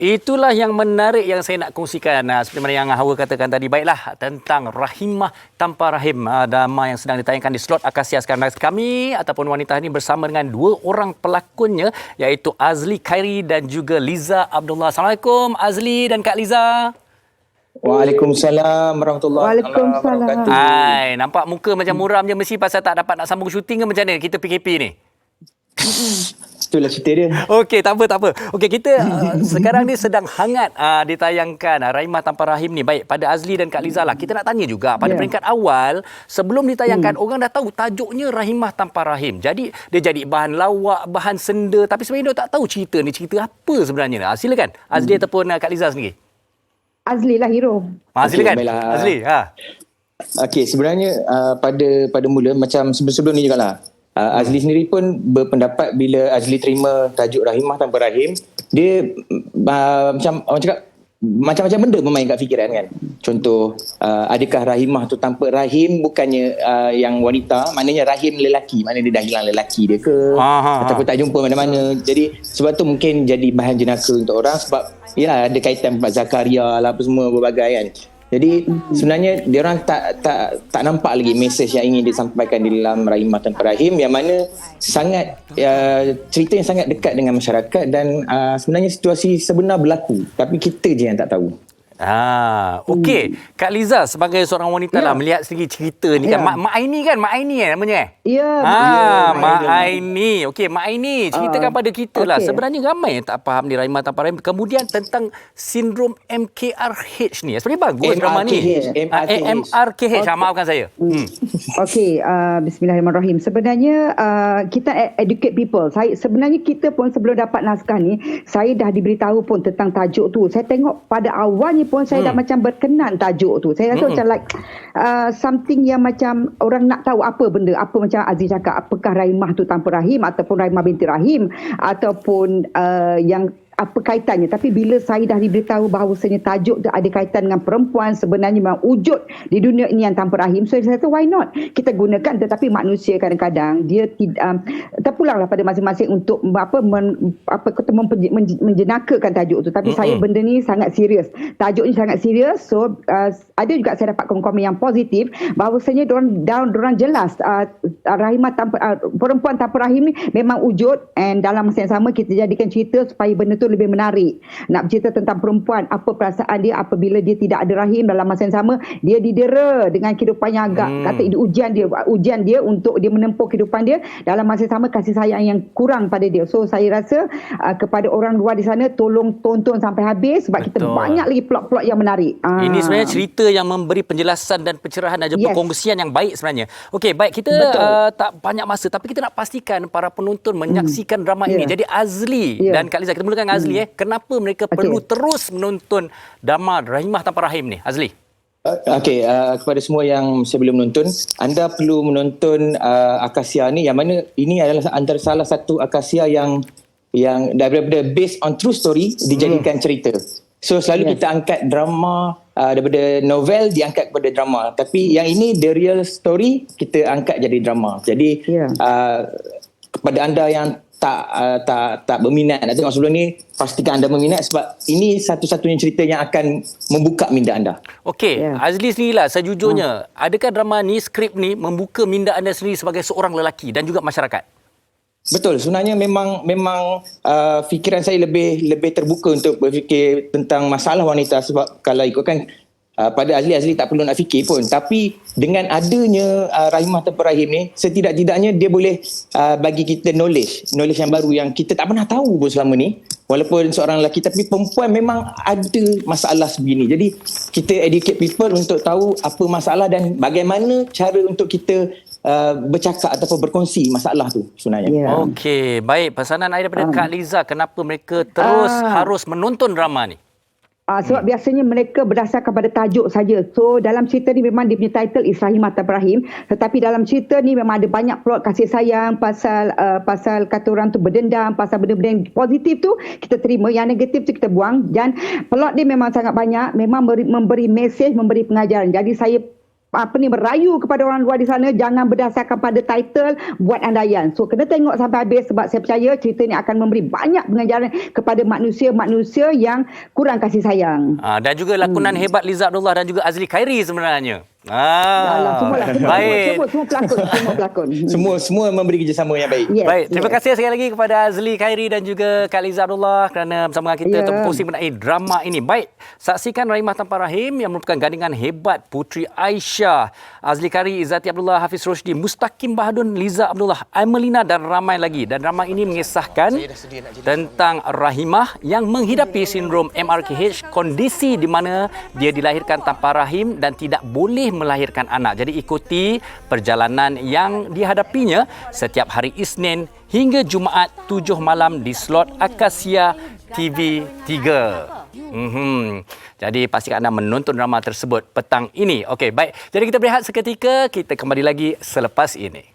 Itulah yang menarik yang saya nak kongsikan. Seperti mana yang Hawa katakan tadi. Baiklah, tentang Rahimah Tanpa Rahim. Drama yang sedang ditayangkan di slot Akasia sekarang. Kami ataupun wanita ini bersama dengan dua orang pelakonnya, iaitu Azli Khairi dan juga Liza Abdullah. Assalamualaikum Azli dan Kak Liza. Waalaikumsalam warahmatullahi wabarakatuh. Hai, nampak muka macam muram je, mesti pasal tak dapat nak sambung syuting ke macam mana kita PKP ni? Itulah cerita dia. Okey, tak apa. Okey, kita sekarang ni sedang hangat ditayangkan Rahimah Tanpa Rahim ni. Baik, pada Azli dan Kak Liza lah. Kita nak tanya juga, pada peringkat awal, sebelum ditayangkan, orang dah tahu tajuknya Rahimah Tanpa Rahim. Jadi, dia jadi bahan lawak, bahan senda. Tapi sebenarnya dia tak tahu cerita ni, cerita apa sebenarnya. Silakan, Azli ataupun Kak Liza sendiri. Azli lah hero. Silakan, Azli. Okey, sebenarnya pada mula, macam sebelum ni jugalah. Azli sendiri pun berpendapat bila Azli terima tajuk Rahimah Tanpa Rahim, dia macam orang cakap macam-macam benda bermain kat fikiran kan. Contoh, adakah Rahimah tu tanpa rahim, bukannya yang wanita, maknanya rahim lelaki, maknanya dia dah hilang lelaki dia ke, ataupun tak jumpa mana-mana. Jadi sebab tu mungkin jadi bahan jenaka untuk orang, sebab yalah ada kaitan Pak Zakaria lah apa semua berbagai kan. Jadi sebenarnya diorang tak nampak lagi mesej yang ingin disampaikan di dalam Rahimah Tanpa Rahim, yang mana sangat cerita yang sangat dekat dengan masyarakat, dan sebenarnya situasi sebenar berlaku, tapi kita je yang tak tahu. Okey. Kak Liza sebagai seorang wanita lah, melihat segi cerita ni kan. Mak Aini kan? Mak Aini namanya? Ya. Mak Aini. Okey, Mak Aini, ceritakan pada kita lah. Sebenarnya ramai yang tak faham di Rahimah Tanpa Rahim. Kemudian tentang sindrom MKRH ni. Sebenarnya bagus drama ni. MRKH. Maafkan saya. Okey, bismillahirrahmanirrahim. Sebenarnya kita educate people. Sebenarnya kita pun sebelum dapat naskah ni, saya dah diberitahu pun tentang tajuk tu. Saya tengok pada awalnya pun saya dah macam berkenan tajuk tu. Saya rasa macam like something yang macam orang nak tahu apa benda, apa macam Aziz cakap, apakah Rahimah tu tanpa rahim ataupun Rahimah binti Rahim, ataupun yang apa kaitannya. Tapi bila saya dah diberitahu bahawasanya tajuk tu ada kaitan dengan perempuan sebenarnya memang wujud di dunia ini yang tanpa rahim, so saya kata why not kita gunakan. Tetapi manusia kadang-kadang dia terpulanglah pada masing-masing untuk menjenakakan tajuk tu. Tapi saya benda ni sangat serius, tajuk ni sangat serius. So ada juga saya dapat komen yang positif bahawasanya diorang jelas Rahimah perempuan tanpa rahim ni memang wujud, and dalam masa yang sama kita jadikan cerita supaya benda tu lebih menarik. Nak bercerita tentang perempuan, apa perasaan dia apabila dia tidak ada rahim, dalam masa yang sama dia didera dengan kehidupan yang agak kata ini ujian dia untuk dia menempuh kehidupan dia, dalam masa yang sama kasih sayang yang kurang pada dia. So saya rasa kepada orang luar di sana, tolong tonton sampai habis, sebab kita banyak lagi plot-plot yang menarik. Ini sebenarnya cerita yang memberi penjelasan dan pencerahan dan juga perkongsian yang baik sebenarnya. Okey, baik, kita tak banyak masa, tapi kita nak pastikan para penonton menyaksikan drama ini. Jadi Azli dan Kak Liza, kita mulakan Azli. Kenapa mereka perlu terus menonton drama Rahimah Tanpa Rahim ni, Azli? Okey, kepada semua yang masih belum menonton, anda perlu menonton Akasia ni, yang mana ini adalah antara salah satu Akasia yang daripada based on true story dijadikan cerita. So selalu kita angkat drama daripada novel diangkat kepada drama, tapi yang ini the real story kita angkat jadi drama. Jadi kepada anda yang tak berminat nak tengok sebelum ni, pastikan anda berminat, sebab ini satu-satunya cerita yang akan membuka minda anda. Okey, Azli sendirilah sejujurnya, adakah drama ni, skrip ni membuka minda anda sendiri sebagai seorang lelaki dan juga masyarakat? Betul, sebenarnya memang fikiran saya lebih terbuka untuk berfikir tentang masalah wanita, sebab kalau ikutkan pada Azli tak perlu nak fikir pun, tapi dengan adanya Rahimah Tanpa Rahim ni, setidak-tidaknya dia boleh bagi kita knowledge yang baru yang kita tak pernah tahu pun selama ni. Walaupun seorang lelaki, tapi perempuan memang ada masalah sebegini. Jadi kita educate people untuk tahu apa masalah dan bagaimana cara untuk kita bercakap ataupun berkongsi masalah tu sebenarnya. Okey, baik, pesanan saya daripada Kak Liza, kenapa mereka terus harus menonton drama ni? Sebab biasanya mereka berdasarkan pada tajuk saja. So dalam cerita ni memang dia punya title is Rahimah Tanpa Rahim, tetapi dalam cerita ni memang ada banyak plot kasih sayang, pasal kata orang tu berdendam, pasal benda-benda yang positif tu kita terima, yang negatif tu kita buang, dan plot dia memang sangat banyak, memang memberi mesej, memberi pengajaran. Jadi saya merayu kepada orang luar di sana, jangan berdasarkan pada title, buat andaian. So kena tengok sampai habis sebab saya percaya cerita ni akan memberi banyak pengajaran kepada manusia-manusia yang kurang kasih sayang. Dan juga lakonan hebat Liza Abdullah dan juga Azli Khairi sebenarnya. Baik. Semua pelakon. Semua memberi kerjasama yang baik. Yes, Baik, terima kasih sekali lagi kepada Azli Khairi dan juga Kak Liza Abdullah kerana bersama kita berkongsi mengenai drama ini. Baik, saksikan Rahimah Tanpa Rahim yang merupakan gandingan hebat Puteri Aisyah, Azli Khairi, Izzati Abdullah, Hafiz Roshdi, Mustaqim Bahadun, Liza Abdullah, Amelina dan ramai lagi. Dan drama ini mengisahkan tentang Rahimah yang menghidapi sindrom MRKH, kondisi di mana dia dilahirkan tanpa rahim dan tidak boleh melahirkan anak. Jadi ikuti perjalanan yang dihadapinya setiap hari Isnin hingga Jumaat 7 malam di slot Akasia TV3. Jadi pastikan anda menonton drama tersebut petang ini. Okey, baik. Jadi kita berehat seketika, kita kembali lagi selepas ini.